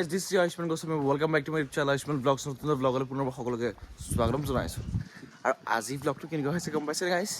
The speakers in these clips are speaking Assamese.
guys, this is Ayushman Goswami. Welcome back to my YouTube channel Ayushman Vlogs. নতুন ব্লগলৈ পুনৰ সকলোকে স্বাগতম জনাইছোঁ। আৰু আজি ব্লগটো কেনেকুৱা হৈছে গম পাইছে গাইছ?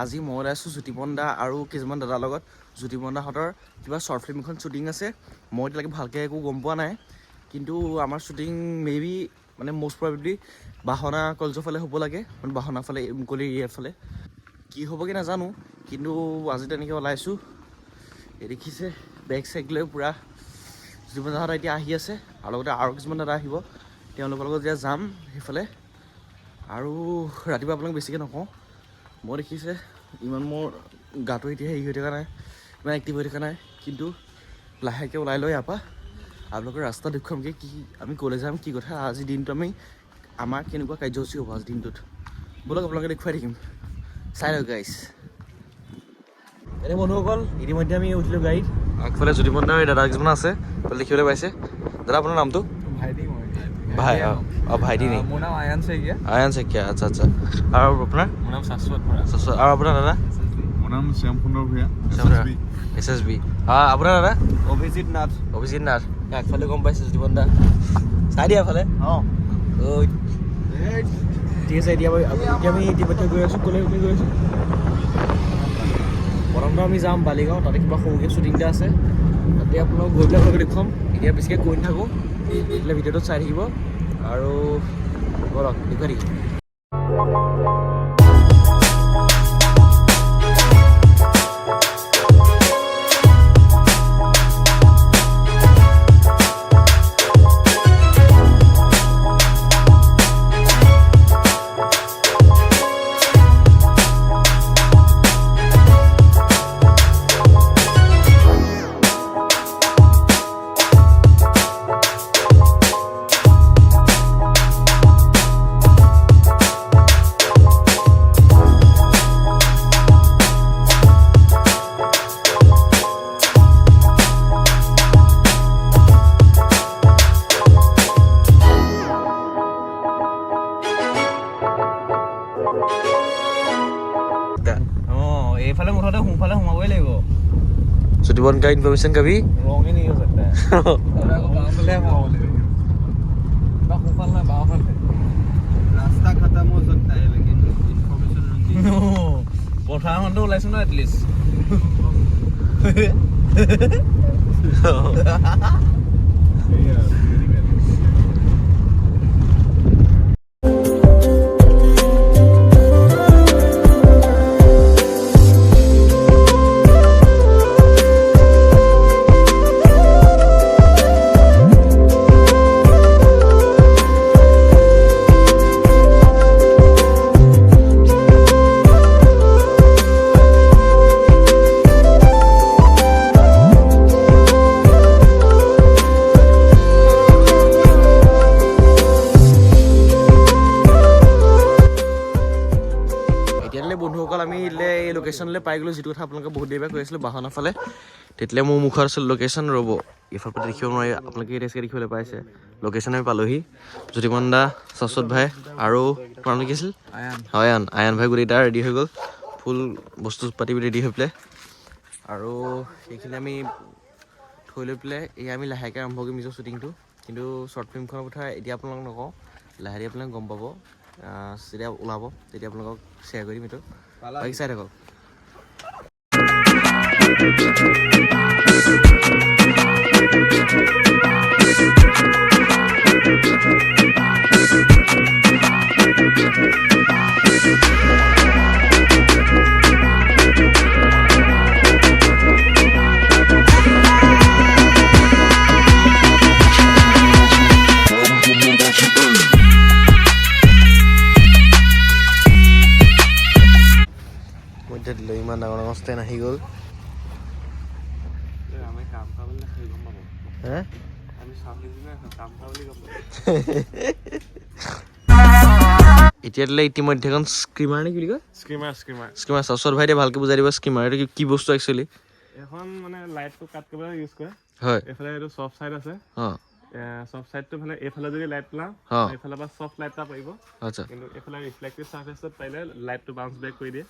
আজি মই ওলাইছোঁ জ্যোতিপন দা আৰু কিছুমান দাদাৰ লগত। জ্যোতিপন দাহঁতৰ কিবা শ্বৰ্ট ফিল্ম এখন শ্বুটিং আছে। মই এতিয়ালৈকে ভালকৈ একো গম পোৱা নাই, কিন্তু আমাৰ শ্বুটিং মেবি মানে মষ্ট প্ৰবেবলি বাহনা কলেজৰ ফালে হ'ব লাগে, মানে বাহনা ফালে মুকলি এৰিয়াৰ ফালে। কি হ'বগৈ নাজানো, কিন্তু আজি তেনেকৈ ওলাইছোঁ। এই দেখিছে বেগ চেগ লৈ পূৰা জ্যোতিপন দাহঁত এতিয়া আহি আছে, আৰু লগতে আৰু কিছুমান দাদা আহিব। তেওঁলোকৰ লগত এতিয়া যাম সেইফালে। আৰু ৰাতিপুৱা আপোনাক বেছিকৈ নকওঁ, মই দেখিছে ইমান মোৰ গাটো এতিয়া হেৰি হৈ থকা নাই, ইমান এক্টিভ হৈ থকা নাই, কিন্তু লাহেকৈ ওলাই লৈ ইয়াৰ পৰা আপোনালোকৰ ৰাস্তা দেখুৱামগৈ কি আমি ক'লৈ যাম, কি কথা আজিৰ দিনটো আমি আমাৰ কেনেকুৱা কাৰ্যসূচী হ'ব আজিৰ দিনটোত। ব'লক আপোনালোকে দেখুৱাই থাকিম, চাই লওক গাইছ। এনে বন্ধুসকল ইতিমধ্যে আমি উঠিলোঁ গাড়ীত। আগফালে জ্যোতিপন দাৰ দাদা কিছুমান আছে, দেখিবলৈ পাইছে। দাদা আপোনাৰ নামটো? ভাইটি ভাই ভাইটি নি? মোৰ নাম আয়ান শইকীয়া। আয়ান শইকীয়া, আচ্ছা আচ্ছা। আৰু আপোনাৰ? মোৰ নাম শাশ্বত বৰা। শাশ্বত। আৰু আপোনাৰ দাদা? মোৰ নাম শ্যাম সুন্দৰ ভূঞা, SSB। আপোনাৰ দাদা? অভিজিত নাথ। অভিজিত নাথ। আগফালে গম পাইছে জ্যোতিপন দা, চাই দিয়া ফালে। ঠিক আছে, এতিয়া আমি ইতিমধ্যে গৈ আছোঁ। ক'লৈ গৈ আছোঁ? প্ৰথমতে আমি যাম বালিগাঁও, তাতে কিবা সৰুকৈ শ্বুটিং এটা আছে, তাতে আপোনালোক গৈ পেলাই আপোনালোকে দেখুৱাম। এতিয়া বেছিকৈ কৈ নাথাকোঁ, এইফালে ভিডিঅ'টোত চাই থাকিব আৰু বলক দেখুৱাই থাকিম। এইফালে মুঠতে সোঁফালে সোমাবই লাগিব। জ্যোতিপন का इन्फॉर्मेशन कभी रॉन्ग ही नहीं हो सकता है। बावफाले সোমাব লাগিব, বা সোঁফাল নাই বাওঁফালে। ৰাস্তা খতম হৈ सकता है लेकिन ইনফৰমেশন ৰংগী। পথাৰখনতো ওলাইছো ন এটলিষ্ট। বন্ধুসকল আমি এই লোকেশ্যনলৈ পাই গ'লোঁ, যিটো কথা আপোনালোকে বহুত দেৰি পৰা কৈ আছিলোঁ বাহনৰ ফালে। তেতিয়ালৈ মোৰ মুখত আছিল লোকেশ্যন, ৰ'ব এইফালৰ পৰা দেখিব নোৱাৰি, আপোনালোকে এতিয়া দেখিবলৈ পাইছে লোকেশ্যন। আমি পালোহি জ্যোতিপন দা, শাশ্বত ভাই আৰু তোমাৰ নাম কি আছিল? আয়ান ভাই গোটেইটা ৰেডি হৈ গ'ল, ফুল বস্তু পাতি ৰেডি হৈ পেলাই। আৰু সেইখিনি আমি থৈ লৈ পেলাই এয়া আমি লাহেকৈ আৰম্ভ কৰিম নিজৰ শ্বুটিংটো। কিন্তু শ্বৰ্ট ফিল্মখনৰ কথা এতিয়া আপোনালোকক নকওঁ, লাহে আপোনালোকে গম পাব, যেতিয়া ওলাব তেতিয়া আপোনালোকক শ্বেয়াৰ কৰি দিম। এইটো বাকী চাই থাকক। ইমান ডাঙৰ ডাঙৰ ষ্টেণ্ড আহি গ'ল। এতিয়া ইতিমধ্যে এখন স্ক্ৰীমাৰ নে কি বুলি কয়? স্ক্ৰীমাৰ। শাশ্বত ভাই এতিয়া ভালকৈ বুজাই দিব, স্ক্ৰীমাৰ এইটো কি বস্তু একচুৱেলি? এখন মানে লাইটটো কাট কৰিবলৈ ইউজ কৰে। হয়, এইফালে এইটো চফ্ট চাইড আছে। চফ্ট চাইডটো মানে এইফালে যদি লাইট পেলাওঁ, এইফালৰ পৰা চফ্ট লাইট এটা পাৰিব। আচ্ছা, কিন্তু এইফালে ৰিফ্লেক্টিভ চাৰ্ফেচত পাৰিলে লাইটটো বাউন্স বেক কৰি দিয়ে।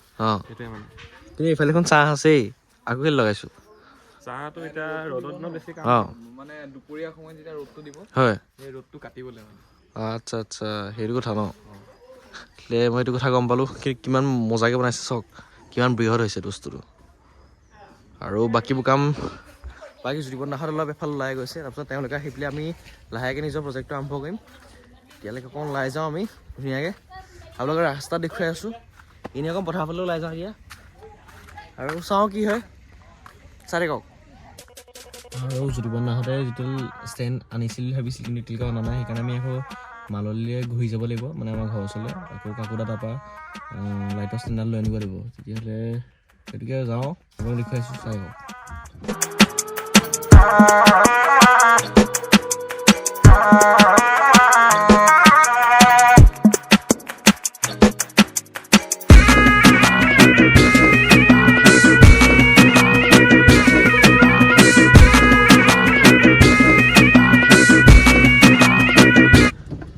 সেইটোৱে মানে। কিন্তু এইফালে এখন চাহ আছেই, আকৌ লগাইছোঁ। চাহটো এতিয়া ৰ'দত ন বেছি কাম অঁ মানে দুপৰীয়া সময়ত যেতিয়া ৰ'দটো দিব হয় সেই ৰ'দটো কাটিবলৈ মানে আচ্ছা আচ্ছা সেইটো কথা ন মই এইটো কথা গম পালোঁ কিমান মজাকৈ বনাইছে চাওক কিমান বৃহৎ হৈছে বস্তুটো আৰু বাকীবোৰ কাম বাকী জ্যোতিপদাহঁত অলপ এফালে ওলাই গৈছে তাৰপিছত তেওঁলোকে আহি পেলাই আমি লাহেকৈ নিজৰ প্ৰজেক্টটো আৰম্ভ কৰিম এতিয়ালৈকে অকণ ওলাই যাওঁ আমি ধুনীয়াকৈ আপোনালোকে ৰাস্তা দেখুৱাই আছোঁ এনেই অকণ পথাৰ ফালে ওলাই যাওঁ এতিয়া আৰু চাওঁ কি হয় চাৰে কওক আৰু জ্যোতিপদাহঁতে যিটো ষ্টেণ্ড আনিছিল বুলি ভাবিছিল কিন্তু এতিয়ালৈকে অনা নাই সেইকাৰণে আমি আকৌ মাললৈ ঘূৰি যাব লাগিব মানে আমাৰ ঘৰৰ ওচৰলৈ আকৌ কাকোদা তাৰপৰা লাইটৰ ষ্টেণ্ডডাল লৈ আনিব লাগিব তেতিয়াহ'লে গতিকে যাওঁ আপোনাক দেখুৱাইছোঁ চাই কওক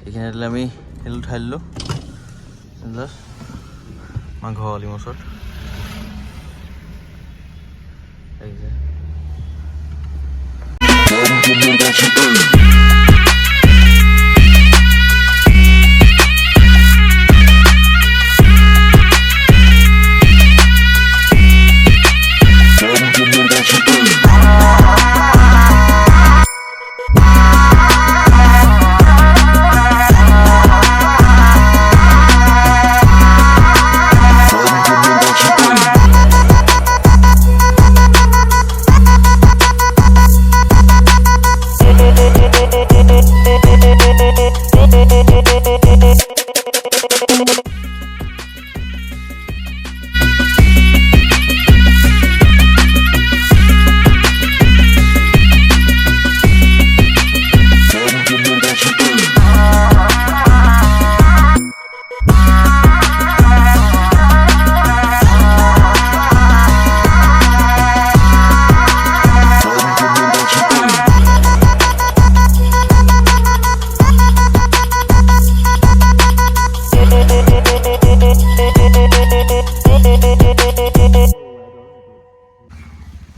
এইখিনিতে আমি শিল উঠাই দিলোঁ আমাৰ ঘৰ অলিমৰ ওচৰত আহিছে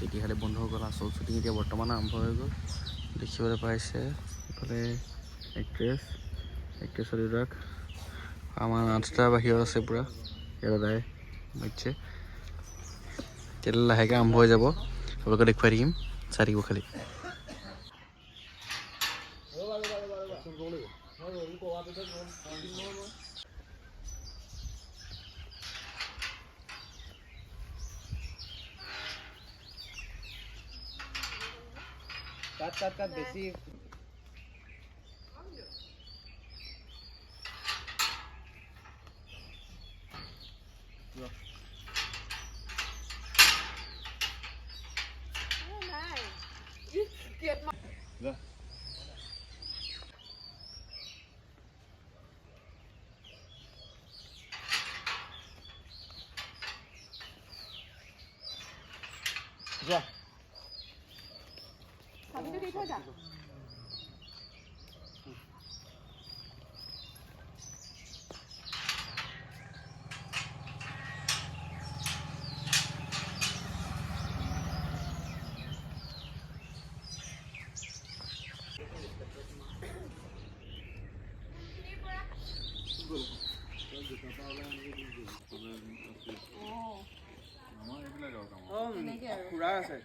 তেতিয়াহ'লে বন্ধুসকল আচল শ্বুটিং এতিয়া বৰ্তমান আৰম্ভ হৈ গ'ল দেখিবলৈ পাইছে ইফালে এক্ট্ৰেছ দুটাক আমাৰ নাচটা বাহিৰত আছে পূৰা দাদাই মাতিছে তেতিয়াহ'লে লাহেকৈ আৰম্ভ হৈ যাব আপোনালোকে দেখুৱাই থাকিম চাই থাকিব খালি কাট বেছি খুৰাৰ আছে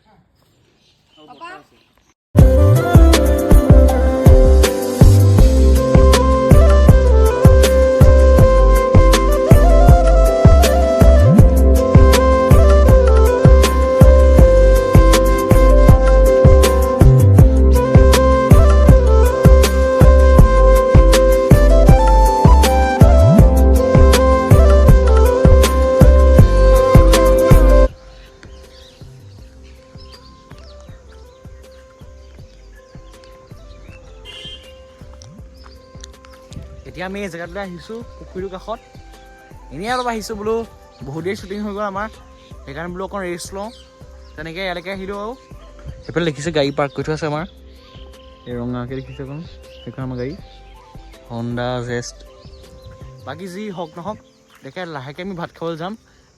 এতিয়া আমি এই জেগাটোলৈ আহিছোঁ পুখুৰীটোৰ কাষত এনেই অলপ আহিছোঁ বোলো বহুত দেৰি শ্বুটিং হৈ গ'ল আমাৰ সেইকাৰণে বোলো অকণ ৰেষ্ট লওঁ তেনেকৈ ইয়ালৈকে আহিলোঁ আৰু সেইফালে দেখিছে গাড়ী পাৰ্ক কৰি থোৱা আছে আমাৰ এই ৰঙাকৈ দেখিছে অকণ সেইখন আমাৰ গাড়ী হণ্ডা জেষ্ট বাকী যি হওক নহওক দেখে লাহেকৈ আমি ভাত খাবলৈ যাম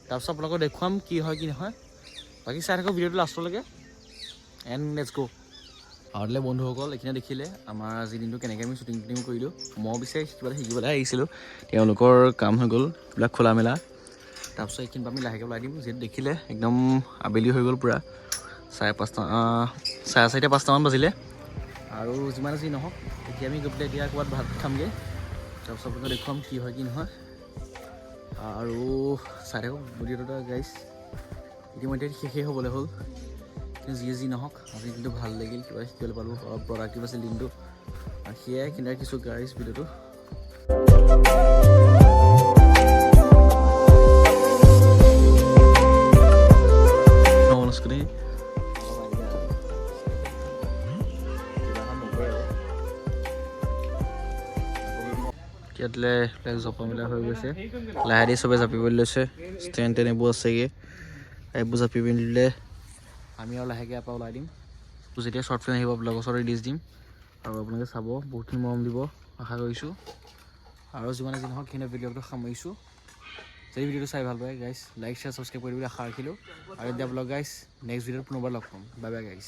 তাৰপিছত আপোনালোকক দেখুৱাম কি হয় কি নহয় বাকী চাই থাকক ভিডিঅ'টো লাষ্টলৈকে এণ্ড লেটছ গো। আৰু বন্ধুসকল এইখিনি দেখিলে আমাৰ আজি দিনটো কেনেকৈ আমি শ্বুটিং কৰিলোঁ। মই বিচাৰি কিবা এটা শিকিবলৈ আহিছিলোঁ, তেওঁলোকৰ কাম হৈ গ'ল এইবিলাক খোলা মেলা। তাৰপিছত এইখিনি আমি লাহেকৈ ওলাই দিম, যিহেতু দেখিলে একদম আবেলি হৈ গ'ল পূৰা 4:30-5টামান বাজিলে। আৰু যিমান যি নহওক এতিয়া আমি গৈ পেলাই এতিয়া ক'ৰবাত ভাত খামগৈ, তাৰপিছত আপোনালোকে দেখুৱাম কি হয় কি নহয়। আৰু চাই থাকক ভিডিঅ'টো গাইজ, ইতিমধ্যে শেষেই হ'বলৈ হ'ল। কিন্তু যি নহওক আজি দিনটো ভাল লাগিল, কিবা শিকিবলৈ পালোঁ, অলপ প্ৰডাক্টিভ আছিল দিনটো। আৰু সেয়াই কিন্তু ৰাখিছোঁ গাইজ ভিডিঅ'টো। নমস্কাৰ। ইয়াতলে জপা মেলা হৈ গৈছে, লাহে দি চবে জাপিবলৈ লৈছে। ষ্টেণ্ড এইবোৰ আছেগৈ, এইবোৰ জাপি পিন্ধিলে আমি আৰু লাহেকৈ ইয়াৰ পৰা ওলাই দিম। যেতিয়া শ্বৰ্ট ফিল্ম আহিব ব্লগৰ ওচৰত ৰিলিজ দিম, আৰু আপোনালোকে চাব, বহুতখিনি মৰম দিব আশা কৰিছোঁ। আৰু যিমানে যি নহওক সেইখিনি ভিডিঅ'টো সামৰিছোঁ। যদি ভিডিঅ'টো চাই ভাল পায় গাইজ, লাইক শ্বেয়াৰ ছাবস্ক্ৰাইব কৰিবলৈ আশা ৰাখিলোঁ। আৰু এতিয়া ব্লগ গাইজ নেক্সট ভিডিঅ'ত পুনৰবাৰ লগ পাম। Bye bye guys.